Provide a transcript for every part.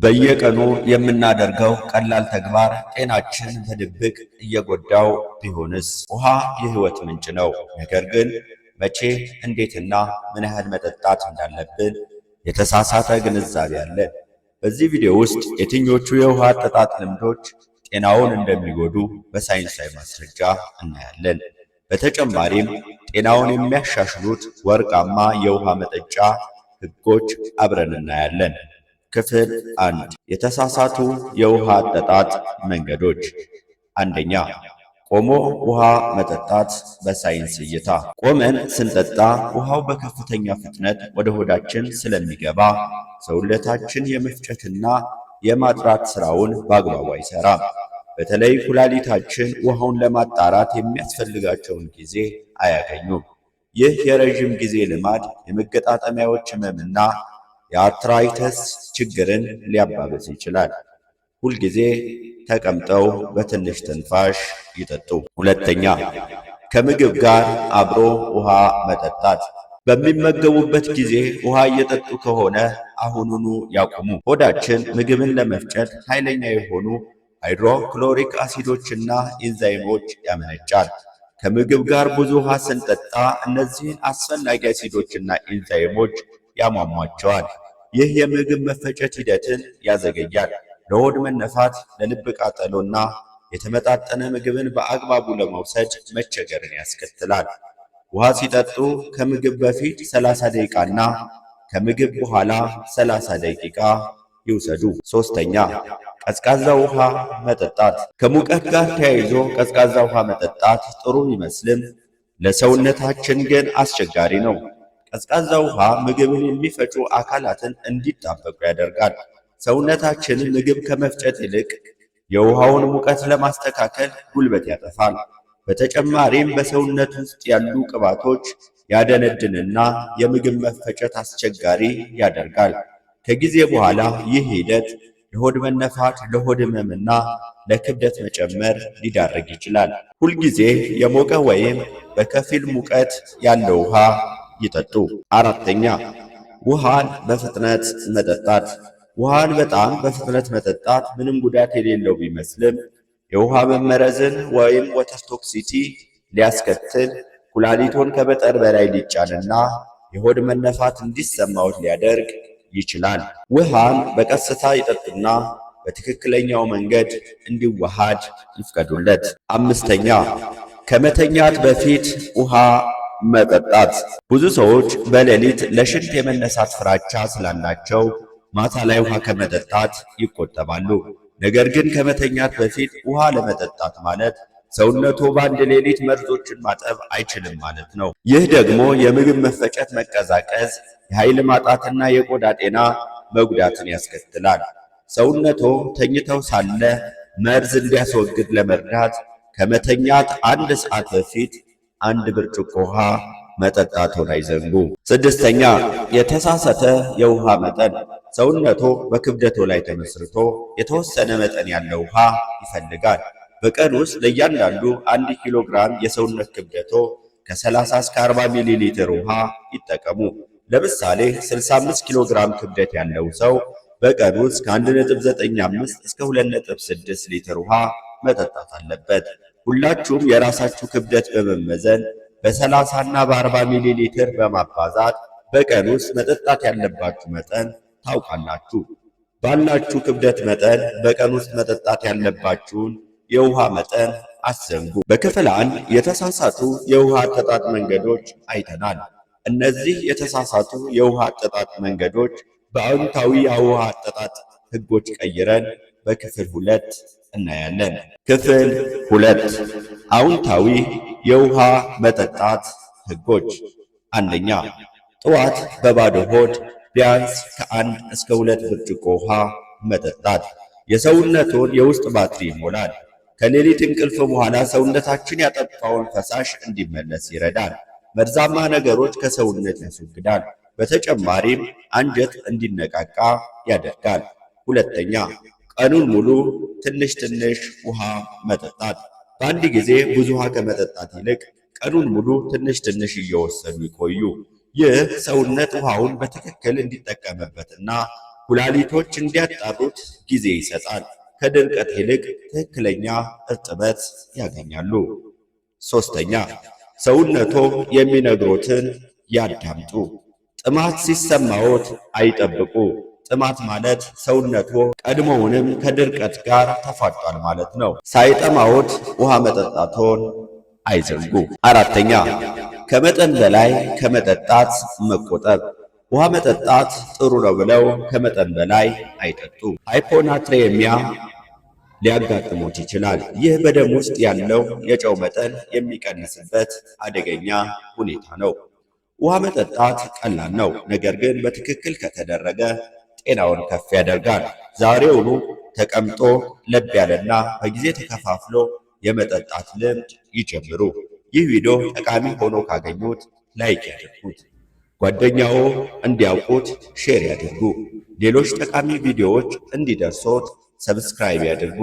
በየቀኑ የምናደርገው ቀላል ተግባር ጤናችን በድብቅ እየጎዳው ቢሆንስ? ውሃ የህይወት ምንጭ ነው። ነገር ግን መቼ፣ እንዴትና ምን ያህል መጠጣት እንዳለብን የተሳሳተ ግንዛቤ አለን። በዚህ ቪዲዮ ውስጥ የትኞቹ የውሃ አጠጣጥ ልምዶች ጤናውን እንደሚጎዱ በሳይንሳዊ ማስረጃ እናያለን። በተጨማሪም ጤናውን የሚያሻሽሉት ወርቃማ የውሃ መጠጫ ህጎች አብረን እናያለን። ክፍል 1 የተሳሳቱ የውሃ አጠጣጥ መንገዶች። አንደኛ፣ ቆሞ ውሃ መጠጣት በሳይንስ እይታ። ቆመን ስንጠጣ ውሃው በከፍተኛ ፍጥነት ወደ ሆዳችን ስለሚገባ ሰውነታችን የመፍጨትና የማጥራት ሥራውን በአግባቡ አይሰራም። በተለይ ኩላሊታችን ውሃውን ለማጣራት የሚያስፈልጋቸውን ጊዜ አያገኙም። ይህ የረዥም ጊዜ ልማድ የመገጣጠሚያዎች ህመምና የአርትራይተስ ችግርን ሊያባብስ ይችላል። ሁልጊዜ ተቀምጠው በትንሽ ትንፋሽ ይጠጡ። ሁለተኛ፣ ከምግብ ጋር አብሮ ውሃ መጠጣት። በሚመገቡበት ጊዜ ውሃ እየጠጡ ከሆነ አሁኑኑ ያቁሙ። ሆዳችን ምግብን ለመፍጨት ኃይለኛ የሆኑ ሃይድሮክሎሪክ አሲዶችና ኢንዛይሞች ያመነጫል። ከምግብ ጋር ብዙ ውሃ ስንጠጣ እነዚህን አስፈላጊ አሲዶችና ኢንዛይሞች ያሟሟቸዋል። ይህ የምግብ መፈጨት ሂደትን ያዘገያል። ለሆድ መነፋት፣ ለልብ ቃጠሎና የተመጣጠነ ምግብን በአግባቡ ለመውሰድ መቸገርን ያስከትላል። ውሃ ሲጠጡ ከምግብ በፊት 30 ደቂቃና ከምግብ በኋላ 30 ደቂቃ ይውሰዱ። ሶስተኛ፣ ቀዝቃዛ ውሃ መጠጣት። ከሙቀት ጋር ተያይዞ ቀዝቃዛ ውሃ መጠጣት ጥሩ ይመስልም፣ ለሰውነታችን ግን አስቸጋሪ ነው። ቀዝቃዛ ውሃ ምግብን የሚፈጩ አካላትን እንዲጣበቁ ያደርጋል። ሰውነታችን ምግብ ከመፍጨት ይልቅ የውሃውን ሙቀት ለማስተካከል ጉልበት ያጠፋል። በተጨማሪም በሰውነት ውስጥ ያሉ ቅባቶች ያደነድንና የምግብ መፈጨት አስቸጋሪ ያደርጋል። ከጊዜ በኋላ ይህ ሂደት ለሆድ መነፋት፣ ለሆድ ህመምና ለክብደት መጨመር ሊዳርግ ይችላል። ሁልጊዜ የሞቀ ወይም በከፊል ሙቀት ያለው ውሃ ይጠጡ። አራተኛ፣ ውሃን በፍጥነት መጠጣት። ውሃን በጣም በፍጥነት መጠጣት ምንም ጉዳት የሌለው ቢመስልም የውሃ መመረዝን ወይም ወተር ቶክሲቲ ሊያስከትል፣ ኩላሊቶን ከመጠን በላይ ሊጫንና የሆድ መነፋት እንዲሰማዎት ሊያደርግ ይችላል። ውሃን በቀስታ ይጠጡና በትክክለኛው መንገድ እንዲዋሃድ ይፍቀዱለት። አምስተኛ፣ ከመተኛት በፊት ውሃ መጠጣት። ብዙ ሰዎች በሌሊት ለሽንት የመነሳት ፍራቻ ስላላቸው ማታ ላይ ውሃ ከመጠጣት ይቆጠባሉ። ነገር ግን ከመተኛት በፊት ውሃ ለመጠጣት ማለት ሰውነቱ በአንድ ሌሊት መርዞችን ማጠብ አይችልም ማለት ነው። ይህ ደግሞ የምግብ መፈጨት መቀዛቀዝ፣ የኃይል ማጣትና የቆዳ ጤና መጉዳትን ያስከትላል። ሰውነቶ ተኝተው ሳለ መርዝ እንዲያስወግድ ለመርዳት ከመተኛት 1 ሰዓት በፊት 1 ብርጭቆ ውሃ መጠጣቶን አይዘንጉ። ስድስተኛ፣ የተሳሳተ የውሃ መጠን። ሰውነቶ በክብደቶ ላይ ተመስርቶ የተወሰነ መጠን ያለው ውሃ ይፈልጋል። በቀን ውስጥ ለእያንዳንዱ 1 ኪሎ ግራም የሰውነት ክብደቶ ከ30 እስከ 40 ሚሊ ሊትር ውሃ ይጠቀሙ። ለምሳሌ 65 ኪሎ ግራም ክብደት ያለው ሰው በቀን ውስጥ ከ1.95 እስከ 2.6 ሊትር ውሃ መጠጣት አለበት። ሁላችሁም የራሳችሁ ክብደት በመመዘን በ30 እና በ40 ሚሊ ሊትር በማባዛት በቀን ውስጥ መጠጣት ያለባችሁ መጠን ታውቃላችሁ። ባላችሁ ክብደት መጠን በቀን ውስጥ መጠጣት ያለባችሁን የውሃ መጠን አስዘንጉ። በክፍል 1 የተሳሳቱ የውሃ አጠጣጥ መንገዶች አይተናል። እነዚህ የተሳሳቱ የውሃ አጠጣጥ መንገዶች በአዎንታዊ የውሃ አጠጣጥ ህጎች ቀይረን በክፍል 2 እናያለን። ክፍል 2 አዎንታዊ የውሃ መጠጣት ህጎች። አንደኛ፣ ጠዋት በባዶ ሆድ ቢያንስ ከ1 እስከ 2 ብርጭቆ ውሃ መጠጣት የሰውነቶን የውስጥ ባትሪ ይሞላል። ከሌሊት እንቅልፍ በኋላ ሰውነታችን ያጠፋውን ፈሳሽ እንዲመለስ ይረዳል። መርዛማ ነገሮች ከሰውነት ያስወግዳል። በተጨማሪም አንጀት እንዲነቃቃ ያደርጋል። ሁለተኛ፣ ቀኑን ሙሉ ትንሽ ውሃ መጠጣት። በአንድ ጊዜ ብዙ ውሃ ከመጠጣት ይልቅ ቀኑን ሙሉ ትንሽ እየወሰዱ ይቆዩ። ይህ ሰውነት ውሃውን በትክክል እንዲጠቀምበትና ኩላሊቶች እንዲያጣሩት ጊዜ ይሰጣል። ከድርቀት ይልቅ ትክክለኛ እርጥበት ያገኛሉ። ሶስተኛ፣ ሰውነቶ የሚነግሮትን ያዳምጡ። ጥማት ሲሰማዎት አይጠብቁ። ጥማት ማለት ሰውነቶ ቀድሞውንም ከድርቀት ጋር ተፋጧል ማለት ነው። ሳይጠማዎት ውሃ መጠጣቶን አይዘንጉ። አራተኛ፣ ከመጠን በላይ ከመጠጣት መቆጠብ። ውሃ መጠጣት ጥሩ ነው ብለው ከመጠን በላይ አይጠጡ። ሃይፖናትሬሚያ ሊያጋጥሙት ይችላል። ይህ በደም ውስጥ ያለው የጨው መጠን የሚቀንስበት አደገኛ ሁኔታ ነው። ውሃ መጠጣት ቀላል ነው፣ ነገር ግን በትክክል ከተደረገ ጤናውን ከፍ ያደርጋል። ዛሬውኑ ተቀምጦ ለብ ያለና በጊዜ ተከፋፍሎ የመጠጣት ልምድ ይጀምሩ። ይህ ቪዲዮ ጠቃሚ ሆኖ ካገኙት ላይክ ያድርጉት። ጓደኛዎ እንዲያውቁት ሼር ያድርጉ። ሌሎች ጠቃሚ ቪዲዮዎች እንዲደርሶት ሰብስክራይብ ያድርጉ።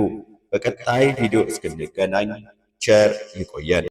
በቀጣይ ቪዲዮ እስክንገናኝ ቸር ይቆየን።